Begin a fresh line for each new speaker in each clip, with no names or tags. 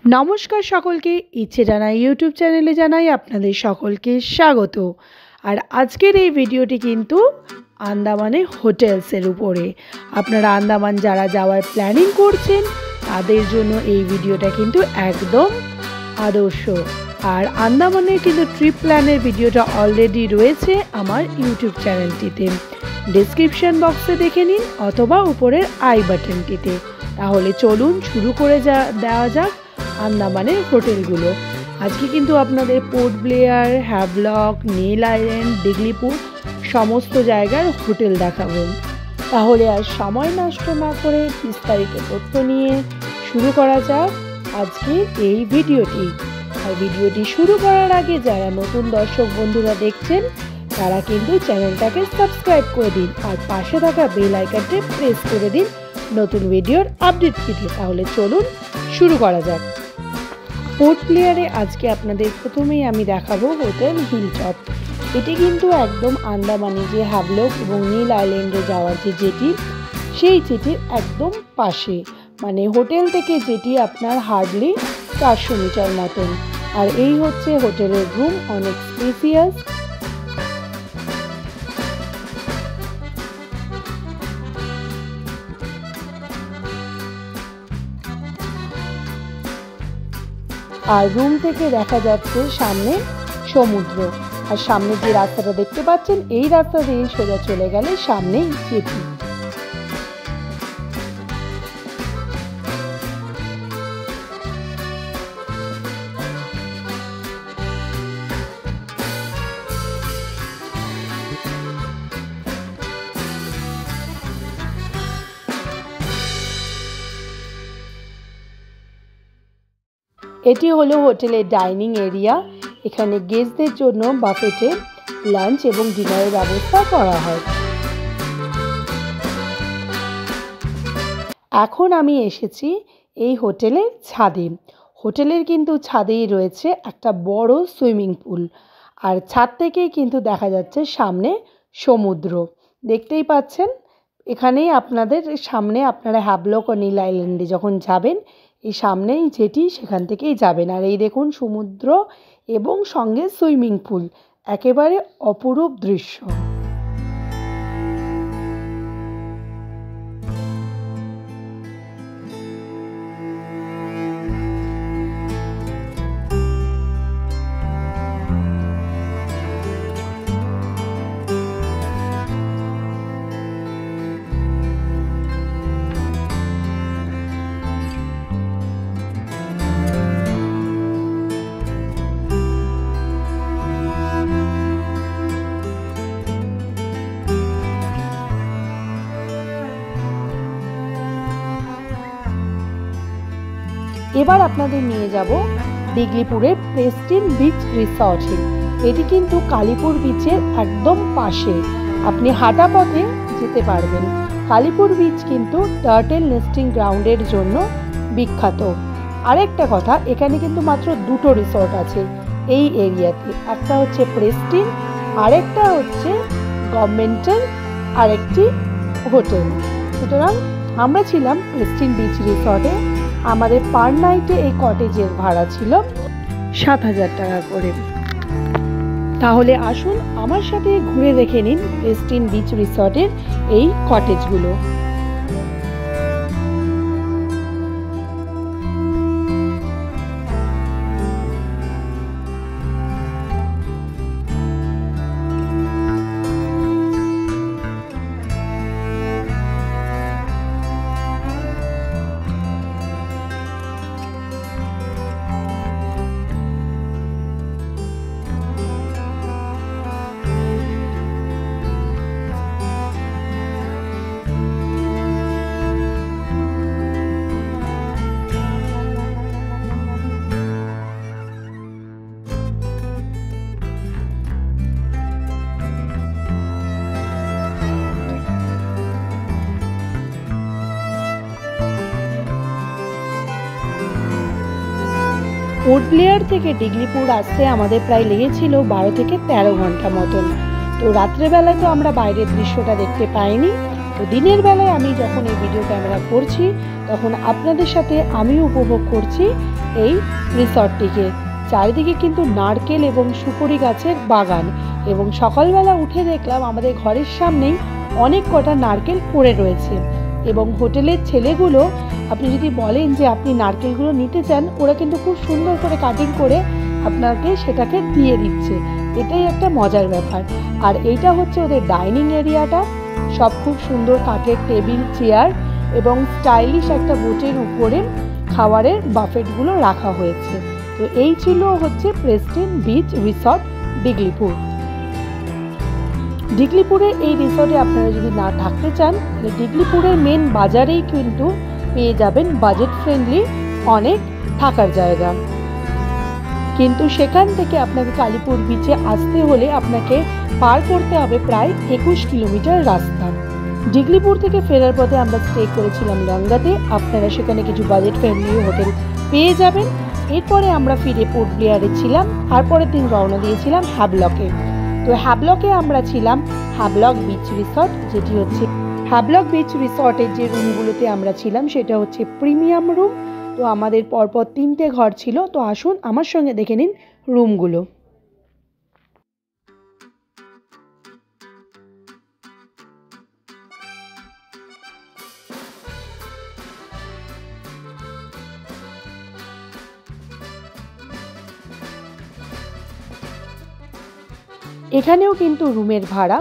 নমস্কার সকলকে, ইচ্ছে জানাই ইউটিউব চ্যানেলে জানাই আপনাদের সকলকে স্বাগত। আর আজকের এই ভিডিওটি কিন্তু আন্দামানে হোটেলসের উপরে। আপনারা আন্দামান যারা যাওয়ার প্ল্যানিং করছেন তাদের জন্য এই ভিডিওটা কিন্তু একদম আদর্শ। আর আন্দামানের কিন্তু ট্রিপ প্ল্যানের ভিডিওটা অলরেডি রয়েছে আমার ইউটিউব চ্যানেলটিতে, ডেসক্রিপশন বক্সে দেখে নিন অথবা উপরের আই বাটনটিতে। তাহলে চলুন শুরু করে দেওয়া যাক আন্দামানের হোটেলগুলো। আজকে কিন্তু আপনাদের পোর্ট ব্লেয়ার, হ্যাভলক, নীল আইল্যান্ড, দিগলিপুর সমস্ত জায়গার হোটেল দেখাবো। তাহলে আর সময় নষ্ট না করে বিস্তারিত তথ্য নিয়ে শুরু করা যাক আজকে এই ভিডিওটি। আর ভিডিওটি শুরু করার আগে যারা নতুন দর্শক বন্ধুরা দেখছেন তারা কিন্তু চ্যানেলটাকে সাবস্ক্রাইব করে দিন আর পাশে থাকা বেল আইকনটি প্রেস করে দিন নতুন ভিডিওর আপডেট পেতে। তাহলে চলুন শুরু করা যাক। পোর্ট ব্লেয়ারে আজকে আপনাদের প্রথমেই আমি দেখাবো হোটেল হিলটপ। এটি কিন্তু একদম আন্দামানে যে হ্যাভলক এবং নীল আইল্যান্ডে যাওয়ার যে জেটি, সেই জেটির একদম পাশে, মানে হোটেল থেকে জেটি আপনার হার্ডলি 400 মিটার মতন। আর এই হচ্ছে হোটেলের রুম, অনেক স্পেসিয়াস। আর রুম থেকে দেখা যাচ্ছে সামনে সমুদ্র। আর সামনে যে রাস্তাটা দেখতে পাচ্ছেন এই রাস্তা দিয়ে সোজা চলে গেলে সামনেই জেটি। এটি হলো হোটেলের ডাইনিং এরিয়া। এখানে গেস্টদের জন্য বাফেটে লাঞ্চ এবং ডিনারের ব্যবস্থা করা হয়। এখন আমি এসেছি এই হোটেলের ছাদে। হোটেলের কিন্তু ছাদেই রয়েছে একটা বড় সুইমিং পুল। আর ছাদ থেকেই কিন্তু দেখা যাচ্ছে সামনে সমুদ্র। দেখতেই পাচ্ছেন এখানেই আপনাদের সামনে আপনারা হ্যাভলক ও নীল আইল্যান্ডে যখন যাবেন এই সামনেই যেটি, সেখান থেকেই যাবেন। আর এই দেখুন সমুদ্র এবং সঙ্গে সুইমিং পুল, একেবারে অপরূপ দৃশ্য। এবার আপনাদের নিয়ে যাব দিগলিপুরের প্রেস্টিন বিচ রিসর্টে। এটি কিন্তু কালীপুর বিচের একদম পাশে, আপনি হাঁটা পথে যেতে পারবেন। কালীপুর বিচ কিন্তু টার্টেল নেস্টিং গ্রাউন্ডের জন্য বিখ্যাত। আরেকটা কথা, এখানে কিন্তু মাত্র দুটো রিসর্ট আছে এই এরিয়াতে, একটা হচ্ছে প্রেস্টিন, আরেকটা হচ্ছে গভর্নমেন্টাল আরেকটি হোটেল। সুতরাং আমরা ছিলাম প্রেস্টিন বিচ রিসর্টে। আমাদের পার নাইটে এই কটেজের ভাড়া ছিল 7,000 টাকা করে। তাহলে আসুন আমার সাথে ঘুরে দেখে নিন প্রেস্টিন বিচ রিসর্টের এই কটেজগুলো। পোর্ট ব্লেয়ার থেকে দিগলিপুর আসতে আমাদের প্রায় লেগেছিল 12 থেকে 13 ঘন্টা মতন। তো রাত্রেবেলায় তো আমরা বাইরের দৃশ্যটা দেখতে পাইনি, তো দিনের বেলায় আমি যখন এই ভিডিও ক্যামেরা করছি তখন আপনাদের সাথে আমি উপভোগ করছি এই রিসর্টটিকে। চারিদিকে কিন্তু নারকেল এবং সুপারি গাছের বাগান, এবং সকালবেলা উঠে দেখলাম আমাদের ঘরের সামনেই অনেক কটা নারকেল পড়ে রয়েছে। এবং হোটেলের ছেলেগুলো, আপনি যদি বলেন যে আপনি নারকেলগুলো নিতে চান, ওরা কিন্তু খুব সুন্দর করে কাটিং করে আপনাকে সেটাকে দিয়ে দিচ্ছে। এটাই একটা মজার ব্যাপার। আর এইটা হচ্ছে ওদের ডাইনিং এরিয়াটা, সব খুব সুন্দর কাঠের টেবিল, চেয়ার এবং স্টাইলিশ একটা বোটের উপরে খাবারের বাফেটগুলো রাখা হয়েছে। তো এই ছিল হচ্ছে প্রেস্টিন বিচ রিসর্ট ডিগলিপুর। ডিগলিপুরের এই রিসর্টে আপনারা যদি না থাকতে চান, তাহলে ডিগলিপুরের মেন বাজারেই কিন্তু পেয়ে যাবেন বাজেট ফ্রেন্ডলি অনেক থাকার জায়গা। কিন্তু সেখান থেকে আপনাকে কালীপুর বিচে আসতে হলে আপনাকে পার করতে হবে প্রায় 21 কিলোমিটার রাস্তা। ডিগলিপুর থেকে ফেরার পথে আমরা স্টে করেছিলাম লঙ্গাতে। আপনারা সেখানে কিছু বাজেট ফ্রেন্ডলি হোটেল পেয়ে যাবেন। এরপরে আমরা ফিরে পোর্ট ব্লেয়ারে ছিলাম, আর পরের দিন রওনা দিয়েছিলাম হ্যাভলকে। তো হ্যাভলকে আমরা ছিলাম হ্যাভলক বিচ রিসর্ট, যেটি হচ্ছে হ্যাভলক বিচ রিসর্টের যে রুমগুলোতে আমরা ছিলাম সেটা হচ্ছে প্রিমিয়াম রুম। তো আমাদের পরপর 3টে ঘর ছিল। তো আসুন আমার সঙ্গে দেখে নিন রুমগুলো। এখানেও কিন্তু রুমের ভাড়া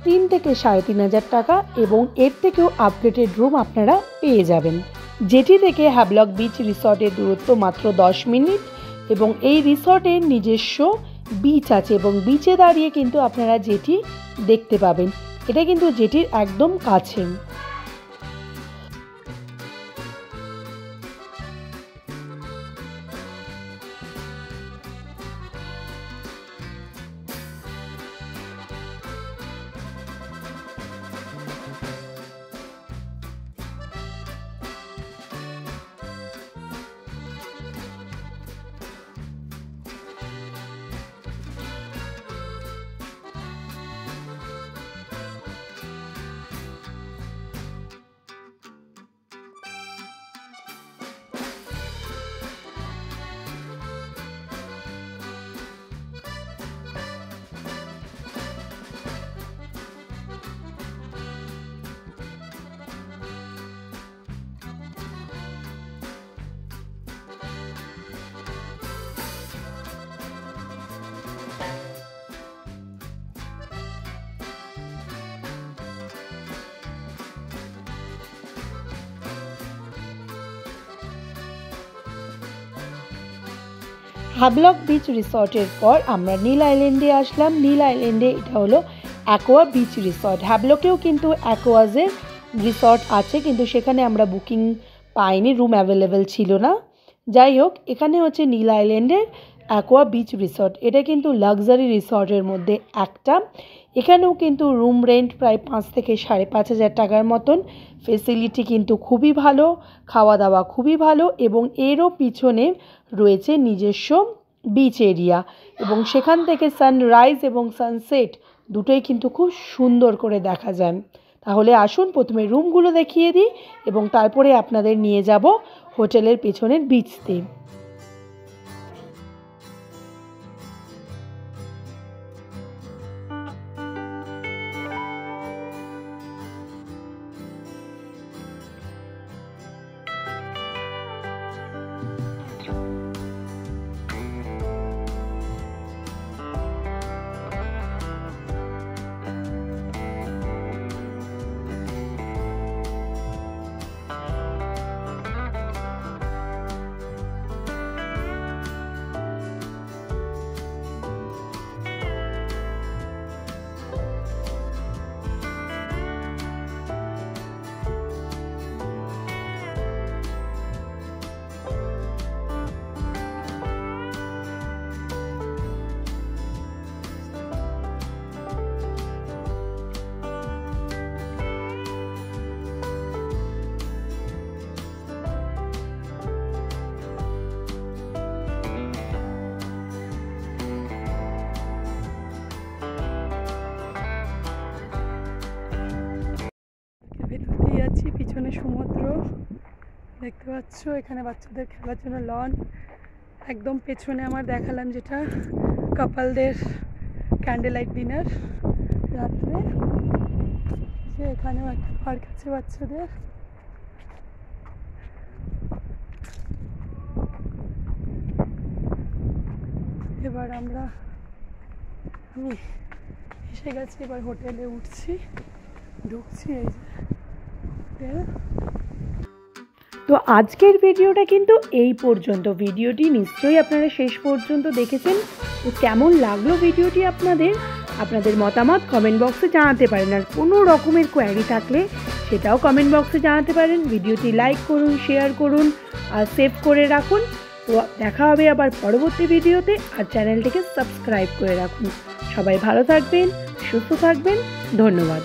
3 থেকে 3,500 টাকা, এবং এর থেকেও আপগ্রেডেড রুম আপনারা পেয়ে যাবেন, যেটি থেকে হ্যাভলক বিচ রিসর্টের দূরত্ব মাত্র 10 মিনিট। এবং এই রিসর্টের নিজস্ব বিচ আছে, এবং বিচে দাঁড়িয়ে কিন্তু আপনারা জেটি দেখতে পাবেন। এটা কিন্তু জেটির একদম কাছে। হ্যাভলক বিচ রিসর্টের পর আমরা নীল আইল্যান্ডে আসলাম। নীল আইল্যান্ডে এটা হলো অ্যাকোয়া বিচ রিসর্ট। হ্যাভলকেও কিন্তু অ্যাকোয়াজের রিসর্ট আছে, কিন্তু সেখানে আমরা বুকিং পাইনি, রুম অ্যাভেলেবেল ছিল না। যাই হোক, এখানে হচ্ছে নীল আইল্যান্ডের অ্যাকোয়া বিচ রিসর্ট। এটা কিন্তু লাক্সারি রিসর্টের মধ্যে একটা। এখানেও কিন্তু রুম রেন্ট প্রায় 5 থেকে 5,500 টাকার মতন। ফেসিলিটি কিন্তু খুবই ভালো, খাওয়া দাওয়া খুবই ভালো, এবং এরও পিছনে রয়েছে নিজস্ব বিচ এরিয়া, এবং সেখান থেকে সানরাইজ এবং সানসেট দুটোই কিন্তু খুব সুন্দর করে দেখা যায়। তাহলে আসুন প্রথমে রুমগুলো দেখিয়ে দিই, এবং তারপরে আপনাদের নিয়ে যাব হোটেলের পেছনের বিচতে। ভেতরতেই আছি, পিছনে সমুদ্র। দেখতে পাচ্ছ এখানে বাচ্চাদের খেলার জন্য লন, একদম পেছনে আমার দেখালাম যেটা কাপলদের ক্যান্ডেল লাইট ডিনার রাত্রে, যে এখানেও একটা পার্ক আছে বাচ্চাদের। এবার আমি এসে গেছি, এবার হোটেলে উঠছি, ঢুকছি এই যে। তো আজকের ভিডিওটা কিন্তু এই পর্যন্ত। ভিডিওটি নিশ্চয়ই আপনারা শেষ পর্যন্ত দেখেছেন। তো কেমন লাগলো ভিডিওটি আপনাদের মতামত কমেন্ট বক্সে জানাতে পারেন। আর কোনো রকমের কোয়ারি থাকলে সেটাও কমেন্ট বক্সে জানাতে পারেন। ভিডিওটি লাইক করুন, শেয়ার করুন আর সেভ করে রাখুন। তো দেখা হবে আবার পরবর্তী ভিডিওতে। আর চ্যানেলটিকে সাবস্ক্রাইব করে রাখুন। সবাই ভালো থাকবেন, সুস্থ থাকবেন। ধন্যবাদ।